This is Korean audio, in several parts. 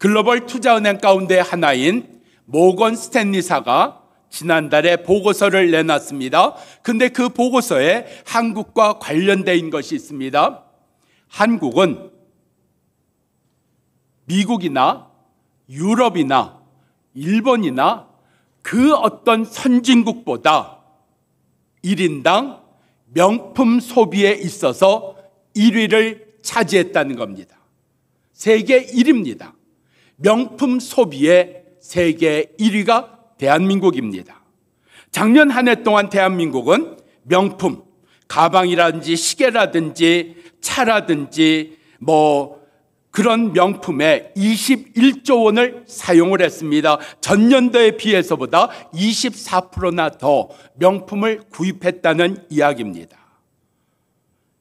글로벌 투자은행 가운데 하나인 모건 스탠리사가 지난달에 보고서를 내놨습니다. 근데 그 보고서에 한국과 관련된 것이 있습니다. 한국은 미국이나 유럽이나 일본이나 그 어떤 선진국보다 1인당 명품 소비에 있어서 1위를 차지했다는 겁니다. 세계 1위입니다. 명품 소비의 세계 1위가 대한민국입니다. 작년 한 해 동안 대한민국은 명품, 가방이라든지 시계라든지 차라든지 그런 명품에 21조 원을 사용을 했습니다. 전년도에 비해서보다 24%나 더 명품을 구입했다는 이야기입니다.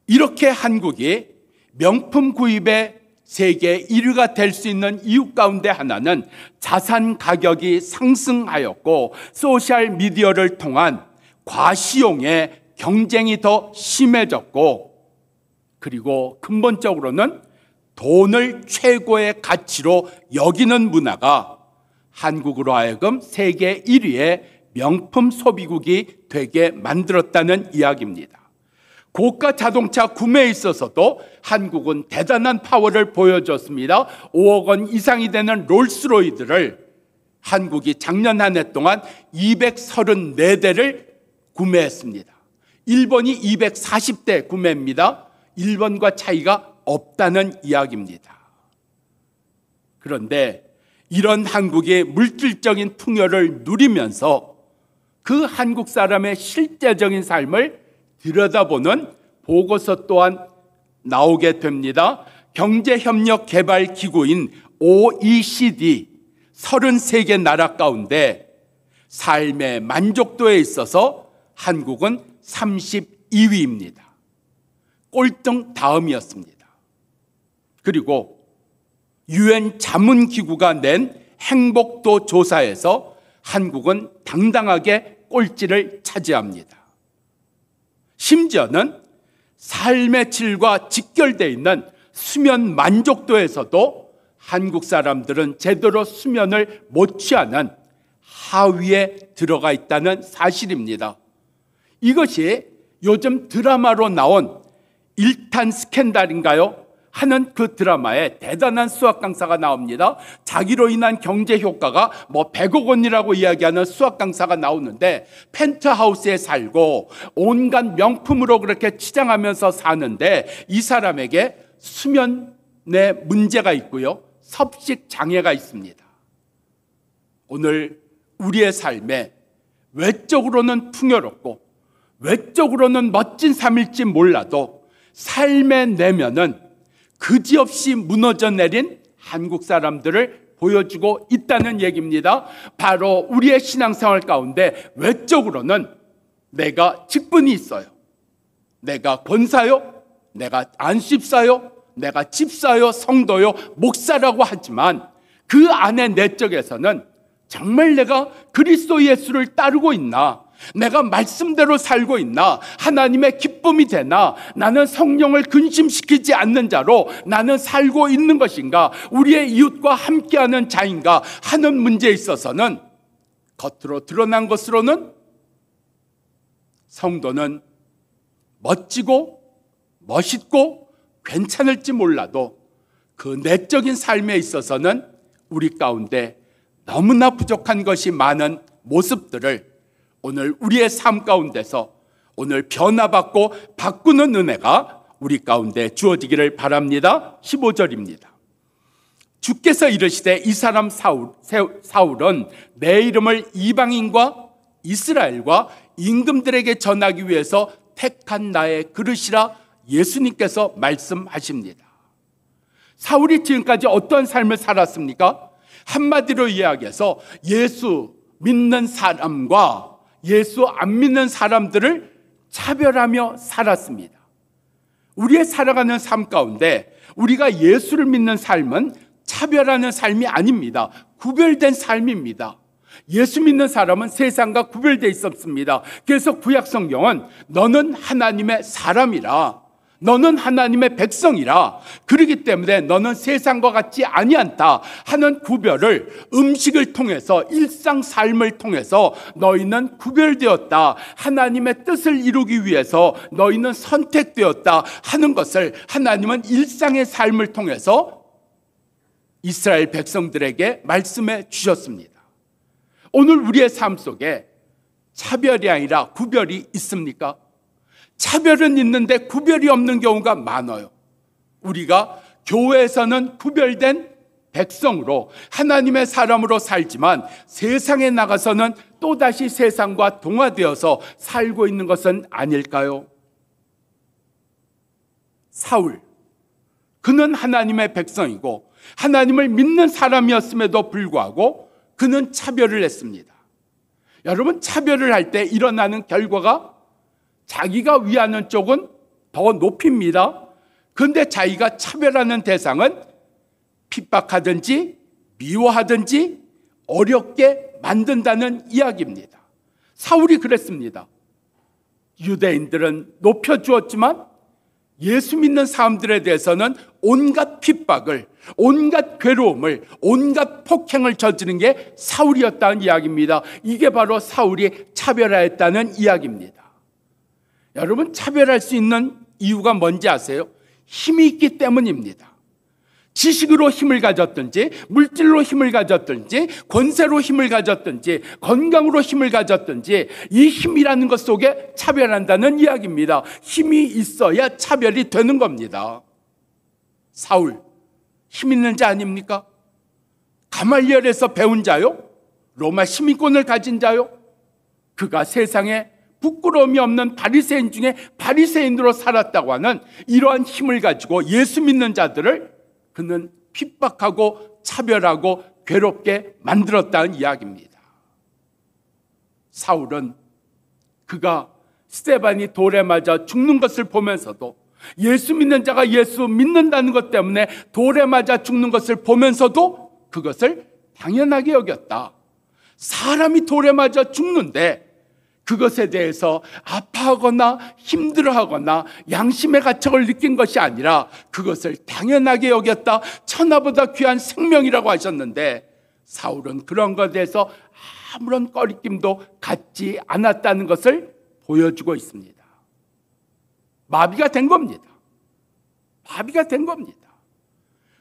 이렇게 한국이 명품 구입의 세계 1위가 될 수 있는 이유 가운데 하나는 자산 가격이 상승하였고 소셜미디어를 통한 과시용의 경쟁이 더 심해졌고, 그리고 근본적으로는 돈을 최고의 가치로 여기는 문화가 한국으로 하여금 세계 1위의 명품 소비국이 되게 만들었다는 이야기입니다. 고가 자동차 구매에 있어서도 한국은 대단한 파워를 보여줬습니다. 5억 원 이상이 되는 롤스로이드를 한국이 작년 한 해 동안 234대를 구매했습니다. 일본이 240대 구매입니다. 일본과 차이가 없다는 이야기입니다. 그런데 이런 한국의 물질적인 풍요를 누리면서 그 한국 사람의 실제적인 삶을 들여다보는 보고서 또한 나오게 됩니다. 경제협력개발기구인 OECD 33개 나라 가운데 삶의 만족도에 있어서 한국은 32위입니다. 꼴등 다음이었습니다. 그리고 UN 자문기구가 낸 행복도 조사에서 한국은 당당하게 꼴찌를 차지합니다. 심지어는 삶의 질과 직결되어 있는 수면 만족도에서도 한국 사람들은 제대로 수면을 못 취하는 하위에 들어가 있다는 사실입니다. 이것이 요즘 드라마로 나온 1탄 스캔들인가요? 하는 그 드라마에 대단한 수학 강사가 나옵니다. 자기로 인한 경제 효과가 100억 원이라고 이야기하는 수학 강사가 나오는데 펜트하우스에 살고 온갖 명품으로 그렇게 치장하면서 사는데 이 사람에게 수면에 문제가 있고요, 섭식 장애가 있습니다. 오늘 우리의 삶에 외적으로는 풍요롭고 외적으로는 멋진 삶일지 몰라도 삶의 내면은 그지없이 무너져 내린 한국 사람들을 보여주고 있다는 얘기입니다. 바로 우리의 신앙생활 가운데 외적으로는 내가 직분이 있어요, 내가 권사요, 내가 안수집사요, 내가 집사요, 성도요, 목사라고 하지만 그 안에 내적에서는 정말 내가 그리스도 예수를 따르고 있나, 내가 말씀대로 살고 있나, 하나님의 기쁨이 되나, 나는 성령을 근심시키지 않는 자로 나는 살고 있는 것인가, 우리의 이웃과 함께하는 자인가 하는 문제에 있어서는 겉으로 드러난 것으로는 성도는 멋지고 멋있고 괜찮을지 몰라도 그 내적인 삶에 있어서는 우리 가운데 너무나 부족한 것이 많은 모습들을 오늘 우리의 삶 가운데서 오늘 변화받고 바꾸는 은혜가 우리 가운데 주어지기를 바랍니다. 15절입니다. 주께서 이르시되 이 사람 사울은 내 이름을 이방인과 이스라엘과 임금들에게 전하기 위해서 택한 나의 그릇이라 예수님께서 말씀하십니다. 사울이 지금까지 어떤 삶을 살았습니까? 한마디로 이야기해서 예수 믿는 사람과 예수 안 믿는 사람들을 차별하며 살았습니다. 우리의 살아가는 삶 가운데 우리가 예수를 믿는 삶은 차별하는 삶이 아닙니다. 구별된 삶입니다. 예수 믿는 사람은 세상과 구별되어 있었습니다. 그래서 구약 성경은 너는 하나님의 사람이라, 너는 하나님의 백성이라. 그렇기 때문에 너는 세상과 같지 아니한다 하는 구별을 음식을 통해서, 일상 삶을 통해서 너희는 구별되었다, 하나님의 뜻을 이루기 위해서 너희는 선택되었다 하는 것을 하나님은 일상의 삶을 통해서 이스라엘 백성들에게 말씀해 주셨습니다. 오늘 우리의 삶 속에 차별이 아니라 구별이 있습니까? 차별은 있는데 구별이 없는 경우가 많아요. 우리가 교회에서는 구별된 백성으로 하나님의 사람으로 살지만 세상에 나가서는 또다시 세상과 동화되어서 살고 있는 것은 아닐까요? 사울, 그는 하나님의 백성이고 하나님을 믿는 사람이었음에도 불구하고 그는 차별을 했습니다. 여러분, 차별을 할 때 일어나는 결과가 자기가 위하는 쪽은 더 높입니다. 그런데 자기가 차별하는 대상은 핍박하든지 미워하든지 어렵게 만든다는 이야기입니다. 사울이 그랬습니다. 유대인들은 높여주었지만 예수 믿는 사람들에 대해서는 온갖 핍박을, 온갖 괴로움을, 온갖 폭행을 저지른 게 사울이었다는 이야기입니다. 이게 바로 사울이 차별하였다는 이야기입니다. 여러분, 차별할 수 있는 이유가 뭔지 아세요? 힘이 있기 때문입니다. 지식으로 힘을 가졌든지, 물질로 힘을 가졌든지, 권세로 힘을 가졌든지, 건강으로 힘을 가졌든지, 이 힘이라는 것 속에 차별한다는 이야기입니다. 힘이 있어야 차별이 되는 겁니다. 사울, 힘 있는 자 아닙니까? 가말리엘에서 배운 자요? 로마 시민권을 가진 자요? 그가 세상에 부끄러움이 없는 바리새인 중에 바리새인으로 살았다고 하는 이러한 힘을 가지고 예수 믿는 자들을 그는 핍박하고 차별하고 괴롭게 만들었다는 이야기입니다. 사울은 그가 스데반이 돌에 맞아 죽는 것을 보면서도, 예수 믿는 자가 예수 믿는다는 것 때문에 돌에 맞아 죽는 것을 보면서도 그것을 당연하게 여겼다. 사람이 돌에 맞아 죽는데 그것에 대해서 아파하거나 힘들어하거나 양심의 가책을 느낀 것이 아니라 그것을 당연하게 여겼다. 천하보다 귀한 생명이라고 하셨는데 사울은 그런 것에 대해서 아무런 꺼리낌도 갖지 않았다는 것을 보여주고 있습니다. 마비가 된 겁니다. 마비가 된 겁니다.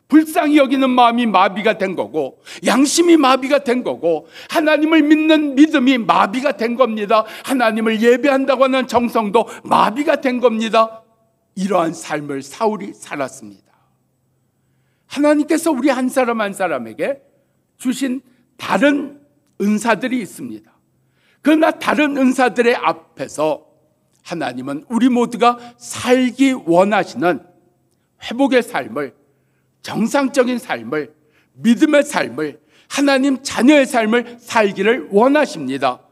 불쌍히 여기는 마음이 마비가 된 거고, 양심이 마비가 된 거고, 하나님을 믿는 믿음이 마비가 된 겁니다. 하나님을 예배한다고 하는 정성도 마비가 된 겁니다. 이러한 삶을 사울이 살았습니다. 하나님께서 우리 한 사람 한 사람에게 주신 다른 은사들이 있습니다. 그러나 다른 은사들의 앞에서 하나님은 우리 모두가 살기 원하시는 회복의 삶을, 정상적인 삶을, 믿음의 삶을, 하나님 자녀의 삶을 살기를 원하십니다.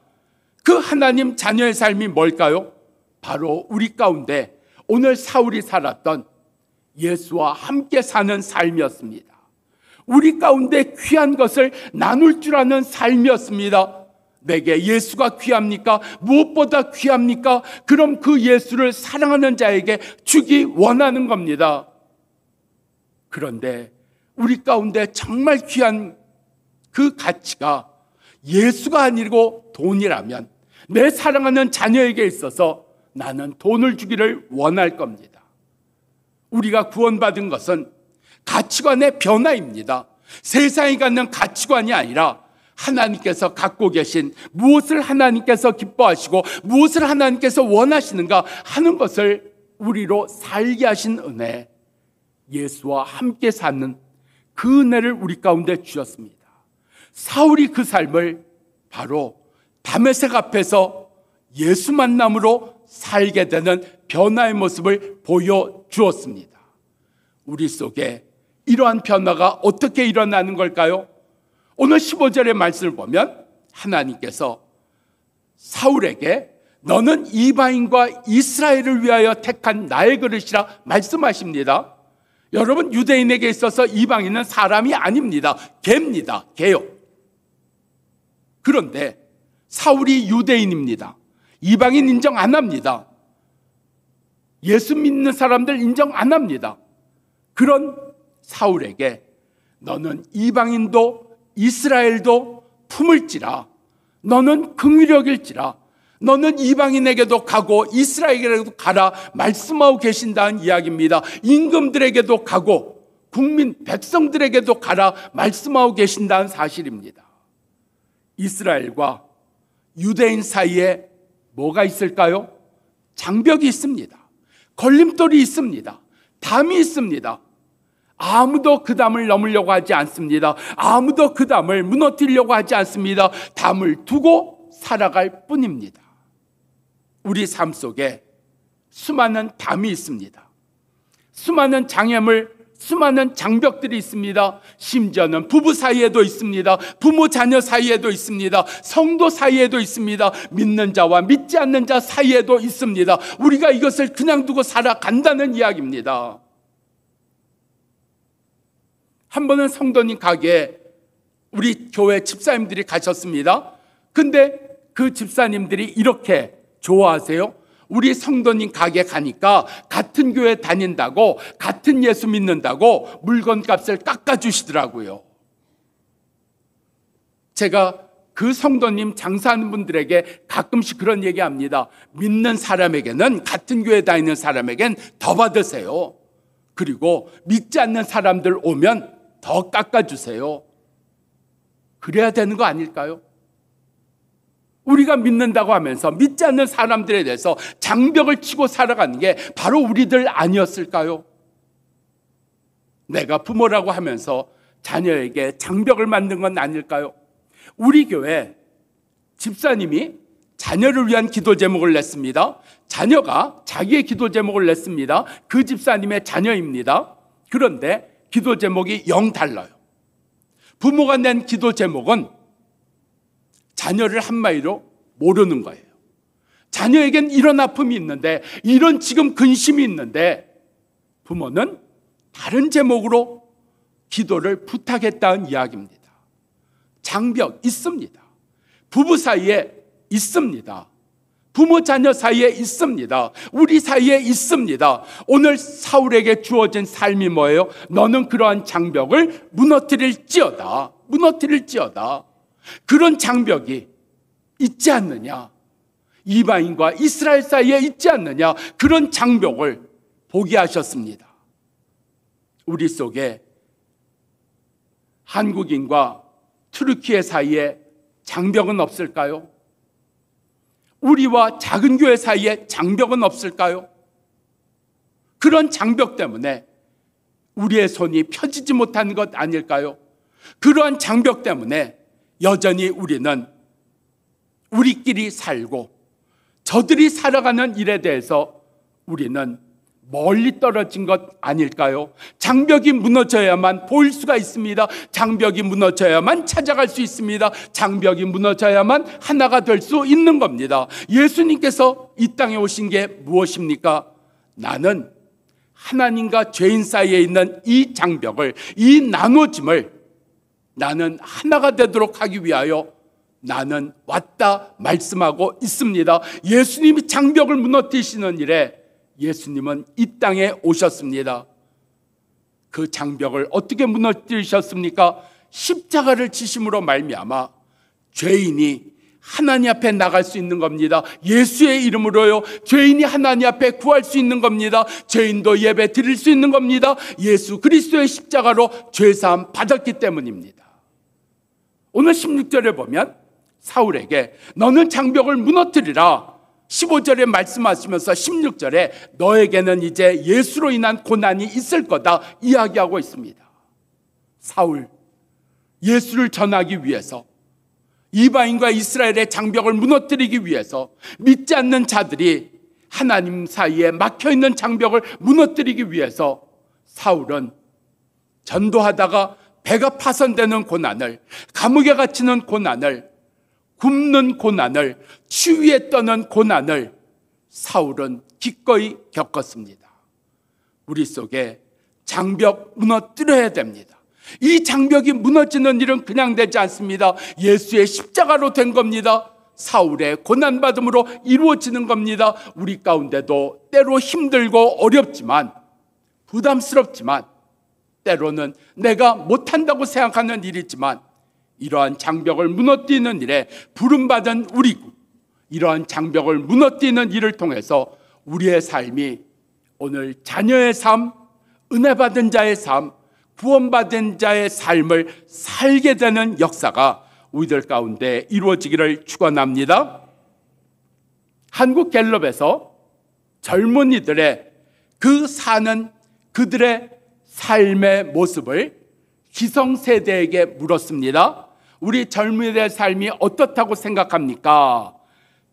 그 하나님 자녀의 삶이 뭘까요? 바로 우리 가운데 오늘 사울이 살았던 예수와 함께 사는 삶이었습니다. 우리 가운데 귀한 것을 나눌 줄 아는 삶이었습니다. 내게 예수가 귀합니까? 무엇보다 귀합니까? 그럼 그 예수를 사랑하는 자에게 주기 원하는 겁니다. 그런데 우리 가운데 정말 귀한 그 가치가 예수가 아니고 돈이라면 내 사랑하는 자녀에게 있어서 나는 돈을 주기를 원할 겁니다. 우리가 구원받은 것은 가치관의 변화입니다. 세상이 갖는 가치관이 아니라 하나님께서 갖고 계신 무엇을 하나님께서 기뻐하시고 무엇을 하나님께서 원하시는가 하는 것을 우리로 살게 하신 은혜, 예수와 함께 사는 그 은혜를 우리 가운데 주셨습니다. 사울이 그 삶을 바로 다메섹 앞에서 예수 만남으로 살게 되는 변화의 모습을 보여주었습니다. 우리 속에 이러한 변화가 어떻게 일어나는 걸까요? 오늘 15절의 말씀을 보면 하나님께서 사울에게 너는 이방인과 이스라엘을 위하여 택한 나의 그릇이라 말씀하십니다. 여러분, 유대인에게 있어서 이방인은 사람이 아닙니다. 개입니다. 개요. 그런데 사울이 유대인입니다. 이방인 인정 안 합니다. 예수 믿는 사람들 인정 안 합니다. 그런 사울에게 너는 이방인도 이스라엘도 품을지라, 너는 긍휼히 여길지라, 너는 이방인에게도 가고 이스라엘에게도 가라 말씀하고 계신다는 이야기입니다. 임금들에게도 가고 국민 백성들에게도 가라 말씀하고 계신다는 사실입니다. 이스라엘과 유대인 사이에 뭐가 있을까요? 장벽이 있습니다. 걸림돌이 있습니다. 담이 있습니다. 아무도 그 담을 넘으려고 하지 않습니다. 아무도 그 담을 무너뜨리려고 하지 않습니다. 담을 두고 살아갈 뿐입니다. 우리 삶 속에 수많은 담이 있습니다. 수많은 장애물, 수많은 장벽들이 있습니다. 심지어는 부부 사이에도 있습니다. 부모 자녀 사이에도 있습니다. 성도 사이에도 있습니다. 믿는 자와 믿지 않는 자 사이에도 있습니다. 우리가 이것을 그냥 두고 살아간다는 이야기입니다. 한 번은 성도님 가게에 우리 교회 집사님들이 가셨습니다. 근데 그 집사님들이 이렇게 좋아하세요. 우리 성도님 가게 가니까 같은 교회 다닌다고, 같은 예수 믿는다고 물건값을 깎아주시더라고요. 제가 그 성도님 장사하는 분들에게 가끔씩 그런 얘기합니다. 믿는 사람에게는, 같은 교회 다니는 사람에겐 더 받으세요. 그리고 믿지 않는 사람들 오면 더 깎아주세요. 그래야 되는 거 아닐까요? 우리가 믿는다고 하면서 믿지 않는 사람들에 대해서 장벽을 치고 살아가는 게 바로 우리들 아니었을까요? 내가 부모라고 하면서 자녀에게 장벽을 만든 건 아닐까요? 우리 교회 집사님이 자녀를 위한 기도 제목을 냈습니다. 자녀가 자기의 기도 제목을 냈습니다. 그 집사님의 자녀입니다. 그런데 기도 제목이 영 달라요. 부모가 낸 기도 제목은 자녀를 한마디로 모르는 거예요. 자녀에겐 이런 아픔이 있는데, 이런 지금 근심이 있는데 부모는 다른 제목으로 기도를 부탁했다는 이야기입니다. 장벽 있습니다. 부부 사이에 있습니다. 부모 자녀 사이에 있습니다. 우리 사이에 있습니다. 오늘 사울에게 주어진 삶이 뭐예요? 너는 그러한 장벽을 무너뜨릴지어다. 무너뜨릴지어다. 그런 장벽이 있지 않느냐? 이방인과 이스라엘 사이에 있지 않느냐? 그런 장벽을 보게 하셨습니다. 우리 속에 한국인과 투르키예 사이에 장벽은 없을까요? 우리와 작은 교회 사이에 장벽은 없을까요? 그런 장벽 때문에 우리의 손이 펴지지 못하는 것 아닐까요? 그러한 장벽 때문에 여전히 우리는 우리끼리 살고 저들이 살아가는 일에 대해서 우리는 멀리 떨어진 것 아닐까요? 장벽이 무너져야만 보일 수가 있습니다. 장벽이 무너져야만 찾아갈 수 있습니다. 장벽이 무너져야만 하나가 될 수 있는 겁니다. 예수님께서 이 땅에 오신 게 무엇입니까? 나는 하나님과 죄인 사이에 있는 이 장벽을, 이 나눠짐을 나는 하나가 되도록 하기 위하여 나는 왔다 말씀하고 있습니다. 예수님이 장벽을 무너뜨리시는 일에 예수님은 이 땅에 오셨습니다. 그 장벽을 어떻게 무너뜨리셨습니까? 십자가를 지심으로 말미암아 죄인이 하나님 앞에 나갈 수 있는 겁니다. 예수의 이름으로요. 죄인이 하나님 앞에 구할 수 있는 겁니다. 죄인도 예배 드릴 수 있는 겁니다. 예수 그리스도의 십자가로 죄사함 받았기 때문입니다. 오늘 16절에 보면 사울에게 너는 장벽을 무너뜨리라 15절에 말씀하시면서 16절에 너에게는 이제 예수로 인한 고난이 있을 거다 이야기하고 있습니다. 사울, 예수를 전하기 위해서, 이방인과 이스라엘의 장벽을 무너뜨리기 위해서, 믿지 않는 자들이 하나님 사이에 막혀있는 장벽을 무너뜨리기 위해서 사울은 전도하다가 배가 파손되는 고난을, 감옥에 갇히는 고난을, 굶는 고난을, 추위에 떠는 고난을 사울은 기꺼이 겪었습니다. 우리 속에 장벽 무너뜨려야 됩니다. 이 장벽이 무너지는 일은 그냥 되지 않습니다. 예수의 십자가로 된 겁니다. 사울의 고난받음으로 이루어지는 겁니다. 우리 가운데도 때로 힘들고 어렵지만, 부담스럽지만, 때로는 내가 못한다고 생각하는 일이지만, 이러한 장벽을 무너뜨리는 일에 부름받은 우리고, 이러한 장벽을 무너뜨리는 일을 통해서 우리의 삶이 오늘 자녀의 삶, 은혜받은 자의 삶, 구원받은 자의 삶을 살게 되는 역사가 우리들 가운데 이루어지기를 축원합니다. 한국 갤럽에서 젊은이들의 그 사는 그들의 삶의 모습을 기성세대에게 물었습니다. 우리 젊은이들의 삶이 어떻다고 생각합니까?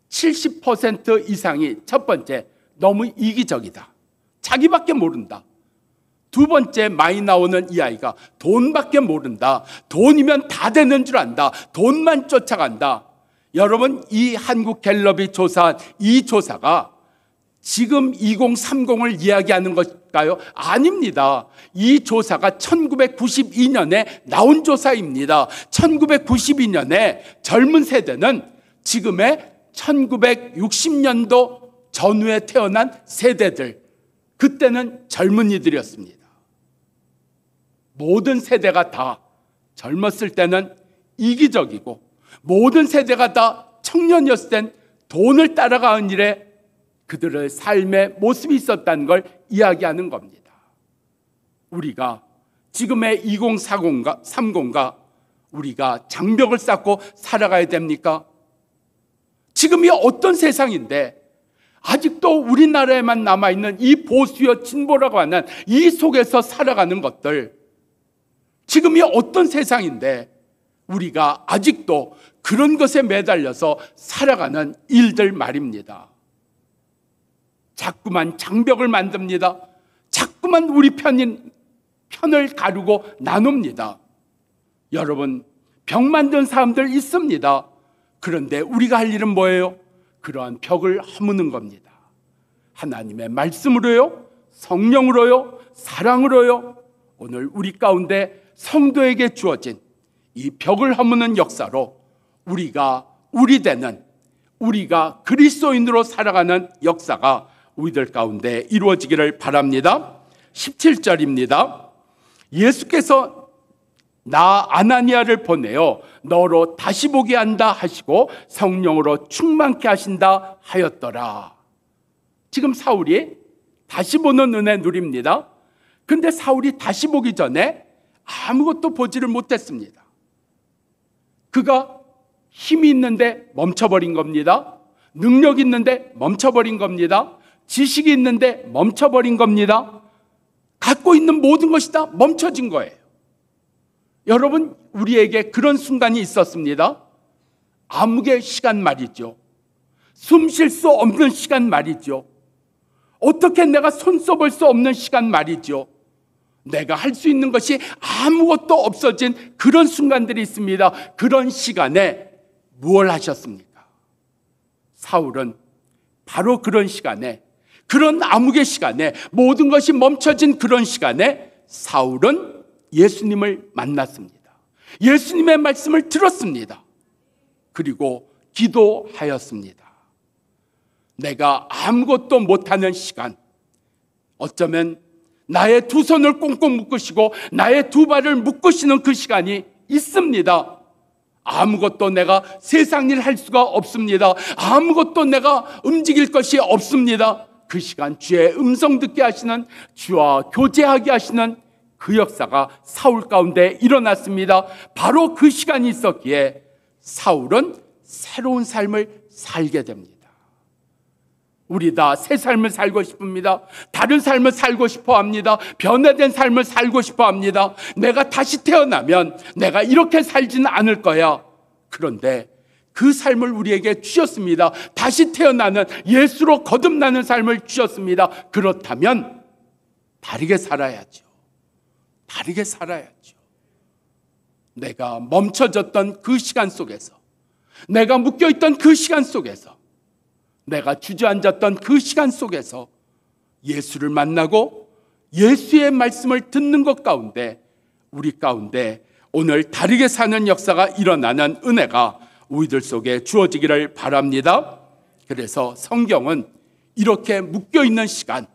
70% 이상이 첫 번째, 너무 이기적이다. 자기밖에 모른다. 두 번째 많이 나오는 이 아이가 돈밖에 모른다. 돈이면 다 되는 줄 안다. 돈만 쫓아간다. 여러분, 이 한국 갤럽이 조사한 이 조사가 지금 2030을 이야기하는 것일까요? 아닙니다. 이 조사가 1992년에 나온 조사입니다. 1992년에 젊은 세대는 지금의 1960년도 전후에 태어난 세대들, 그때는 젊은이들이었습니다. 모든 세대가 다 젊었을 때는 이기적이고, 모든 세대가 다 청년이었을 땐 돈을 따라가는 일에 그들의 삶의 모습이 있었다는 걸 이야기하는 겁니다. 우리가 지금의 2040과 30과 우리가 장벽을 쌓고 살아가야 됩니까? 지금이 어떤 세상인데 아직도 우리나라에만 남아있는 이 보수여 진보라고 하는 이 속에서 살아가는 것들, 지금이 어떤 세상인데 우리가 아직도 그런 것에 매달려서 살아가는 일들 말입니다. 자꾸만 장벽을 만듭니다. 자꾸만 우리 편을 가르고 나눕니다. 여러분, 벽 만든 사람들 있습니다. 그런데 우리가 할 일은 뭐예요? 그러한 벽을 허무는 겁니다. 하나님의 말씀으로요, 성령으로요, 사랑으로요, 오늘 우리 가운데 성도에게 주어진 이 벽을 허무는 역사로 우리가 그리스도인으로 살아가는 역사가 우리들 가운데 이루어지기를 바랍니다. 17절입니다. 예수께서 나 아나니아를 보내어 너로 다시 보게 한다 하시고 성령으로 충만케 하신다 하였더라. 지금 사울이 다시 보는 은혜 누립니다. 근데 사울이 다시 보기 전에 아무것도 보지를 못했습니다. 그가 힘이 있는데 멈춰버린 겁니다. 능력이 있는데 멈춰버린 겁니다. 지식이 있는데 멈춰버린 겁니다. 갖고 있는 모든 것이 다 멈춰진 거예요. 여러분, 우리에게 그런 순간이 있었습니다. 암흑의 시간 말이죠. 숨 쉴 수 없는 시간 말이죠. 어떻게 내가 손 써볼 수 없는 시간 말이죠. 내가 할 수 있는 것이 아무것도 없어진 그런 순간들이 있습니다. 그런 시간에 무엇을 하셨습니까? 사울은 바로 그런 시간에, 그런 암흑의 시간에, 모든 것이 멈춰진 그런 시간에 사울은 예수님을 만났습니다. 예수님의 말씀을 들었습니다. 그리고 기도하였습니다. 내가 아무것도 못하는 시간, 어쩌면 나의 두 손을 꽁꽁 묶으시고 나의 두 발을 묶으시는 그 시간이 있습니다. 아무것도 내가 세상 일 할 수가 없습니다. 아무것도 내가 움직일 것이 없습니다. 그 시간 주의 음성 듣게 하시는, 주와 교제하게 하시는 그 역사가 사울 가운데 일어났습니다. 바로 그 시간이 있었기에 사울은 새로운 삶을 살게 됩니다. 우리 다 새 삶을 살고 싶습니다. 다른 삶을 살고 싶어 합니다. 변화된 삶을 살고 싶어 합니다. 내가 다시 태어나면 내가 이렇게 살지는 않을 거야. 그런데 그 삶을 우리에게 주셨습니다. 다시 태어나는, 예수로 거듭나는 삶을 주셨습니다. 그렇다면 다르게 살아야죠. 다르게 살아야죠. 내가 멈춰졌던 그 시간 속에서, 내가 묶여있던 그 시간 속에서, 내가 주저앉았던 그 시간 속에서 예수를 만나고 예수의 말씀을 듣는 것 가운데 우리 가운데 오늘 다르게 사는 역사가 일어나는 은혜가 우리들 속에 주어지기를 바랍니다. 그래서 성경은 이렇게 묶여있는 시간,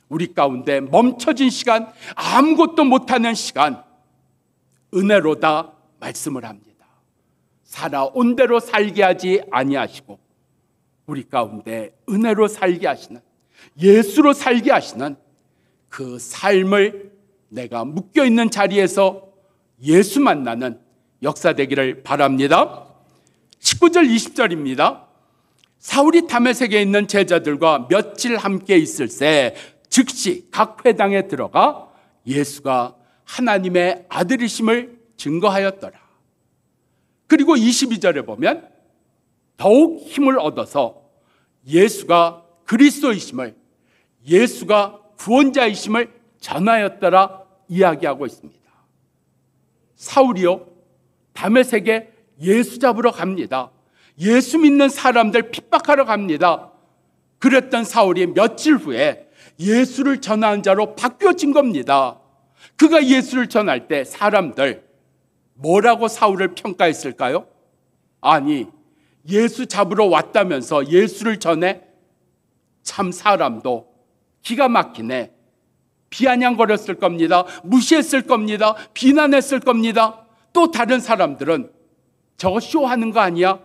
우리 가운데 멈춰진 시간, 아무것도 못하는 시간, 은혜로다 말씀을 합니다. 살아온 대로 살게 하지 아니하시고 우리 가운데 은혜로 살게 하시는, 예수로 살게 하시는 그 삶을 내가 묶여있는 자리에서 예수 만나는 역사 되기를 바랍니다. 19절 20절입니다. 사울이 다메섹에 있는 제자들과 며칠 함께 있을새 즉시 각 회당에 들어가 예수가 하나님의 아들이심을 증거하였더라. 그리고 22절에 보면 더욱 힘을 얻어서 예수가 그리스도이심을, 예수가 구원자이심을 전하였더라 이야기하고 있습니다. 사울이요, 다메섹에 예수 잡으러 갑니다. 예수 믿는 사람들 핍박하러 갑니다. 그랬던 사울이 며칠 후에 예수를 전하는 자로 바뀌어진 겁니다. 그가 예수를 전할 때 사람들 뭐라고 사울을 평가했을까요? 아니, 예수 잡으러 왔다면서 예수를 전해? 참 사람도 기가 막히네. 비아냥거렸을 겁니다. 무시했을 겁니다. 비난했을 겁니다. 또 다른 사람들은 저거 쇼하는 거 아니야?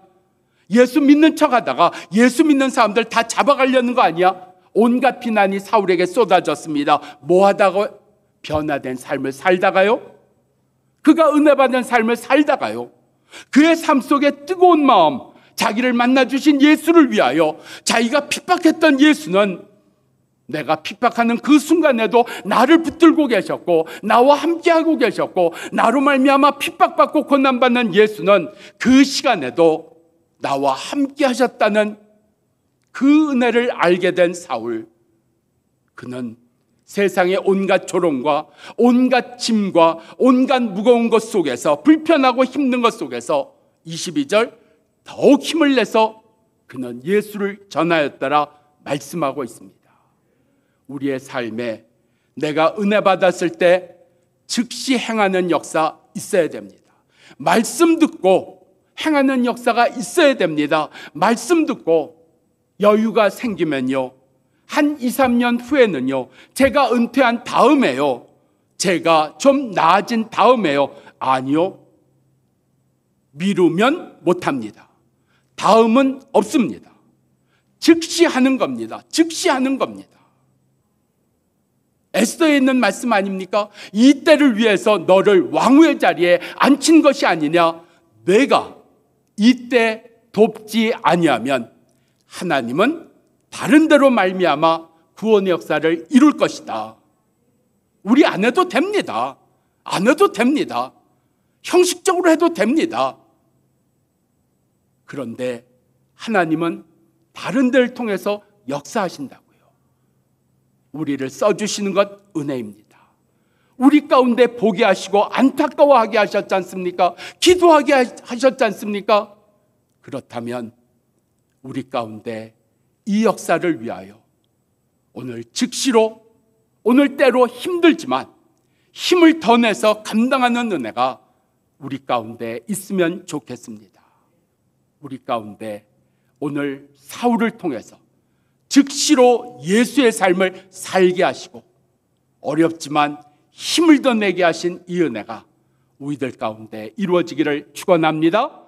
예수 믿는 척 하다가 예수 믿는 사람들 다 잡아가려는 거 아니야? 온갖 비난이 사울에게 쏟아졌습니다. 뭐 하다가 변화된 삶을 살다가요? 그가 은혜 받은 삶을 살다가요? 그의 삶 속에 뜨거운 마음, 자기를 만나주신 예수를 위하여 자기가 핍박했던 예수는 내가 핍박하는 그 순간에도 나를 붙들고 계셨고 나와 함께하고 계셨고 나로 말미암아 핍박받고 고난받는 예수는 그 시간에도 나와 함께하셨다는 그 은혜를 알게 된 사울. 그는 세상의 온갖 조롱과 온갖 짐과 온갖 무거운 것 속에서, 불편하고 힘든 것 속에서 22절 더욱 힘을 내서 그는 예수를 전하였더라 말씀하고 있습니다. 우리의 삶에 내가 은혜 받았을 때 즉시 행하는 역사 있어야 됩니다. 말씀 듣고 행하는 역사가 있어야 됩니다. 말씀 듣고 여유가 생기면요, 한 2, 3년 후에는요, 제가 은퇴한 다음에요, 제가 좀 나아진 다음에요, 아니요, 미루면 못합니다. 다음은 없습니다. 즉시 하는 겁니다. 즉시 하는 겁니다. 에스더에 있는 말씀 아닙니까? 이 때를 위해서 너를 왕후의 자리에 앉힌 것이 아니냐. 내가 이때 돕지 아니하면 하나님은 다른 데로 말미암아 구원의 역사를 이룰 것이다. 우리 안 해도 됩니다. 안 해도 됩니다. 형식적으로 해도 됩니다. 그런데 하나님은 다른 데를 통해서 역사하신다고요. 우리를 써주시는 것 은혜입니다. 우리 가운데 보게 하시고 안타까워하게 하셨지 않습니까? 기도하게 하셨지 않습니까? 그렇다면 우리 가운데 이 역사를 위하여 오늘 즉시로, 오늘 때로 힘들지만 힘을 더 내서 감당하는 은혜가 우리 가운데 있으면 좋겠습니다. 우리 가운데 오늘 사울을 통해서 즉시로 예수의 삶을 살게 하시고 어렵지만 힘을 더 내게 하신 이 은혜가 우리들 가운데 이루어지기를 축원합니다.